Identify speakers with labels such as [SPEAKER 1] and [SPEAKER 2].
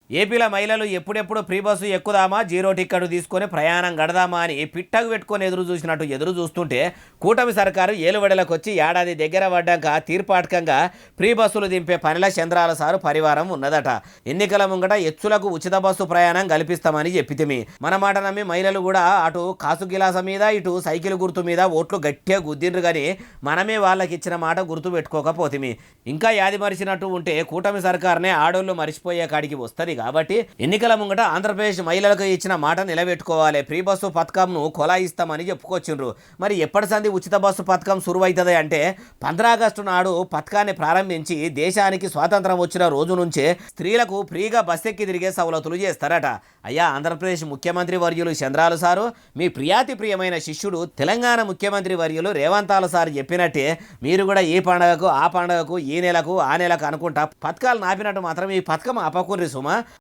[SPEAKER 1] ఏపీలో మహిళలు ఎప్పుడెప్పుడు ఫ్రీ బస్సు ఎక్కుదామా జీరో టిక్కెట్ తీసుకొని ప్రయాణం గడదామా అని పిట్టకు పెట్టుకొని ఎదురు చూసినట్టు ఎదురు చూస్తుంటే కూటమి సర్కారు ఏలుబడిలకు వచ్చి ఏడాది దగ్గర పడ్డాక తీర్పాటకంగా ఫ్రీ బస్సులు దింపే పనిల చంద్రాల సారు పరివారం ఉన్నదట. ఎన్నికల ముంగట ఎచ్చులకు ఉచిత బస్సు ప్రయాణం కల్పిస్తామని చెప్పితిమి. మన మాట నమ్మి మహిళలు కూడా అటు కాసు గిలాస మీద ఇటు సైకిల్ గుర్తు మీద ఓట్లు గట్టిగా గుద్దిండ్రు కానీ మనమే వాళ్ళకి ఇచ్చిన మాట గుర్తు పెట్టుకోకపోతిమి. ఇంకా యాది మరిచినట్టు ఉంటే కూటమి సర్కారునే ఆడోళ్ళు మరిచిపోయే కాడికి వస్తుంది. కాబట్టి ఎన్నికల ముంగట ఆంధ్రప్రదేశ్ మహిళలకు ఇచ్చిన మాట నిలబెట్టుకోవాలి. ఫ్రీ బస్సు పథకంను కొలాయిస్తామని చెప్పుకొచ్చిండ్రు. మరి ఎప్పటి సంది ఉచిత బస్సు పథకం సురువైతుంది అంటే 15 ఆగస్టు నాడు పథకాన్ని ప్రారంభించి దేశానికి స్వాతంత్రం వచ్చిన రోజు నుంచే స్త్రీలకు ఫ్రీగా బస్ ఎక్కి తిరిగే సవలతులు చేస్తారట. అయ్యా ఆంధ్రప్రదేశ్ ముఖ్యమంత్రి వర్యులు చంద్రాలు సారు మీ ప్రియాతి ప్రియమైన శిష్యుడు తెలంగాణ ముఖ్యమంత్రి వర్యులు రేవంతాలు సార్ చెప్పినట్టే మీరు కూడా ఈ పండగకు ఆ పండగకు ఈ నెలకు ఆ నెలకు అనుకుంటా పథకాలు నాపినట్టు మాత్రం ఈ పథకం ఆపకుర్రి సుమా.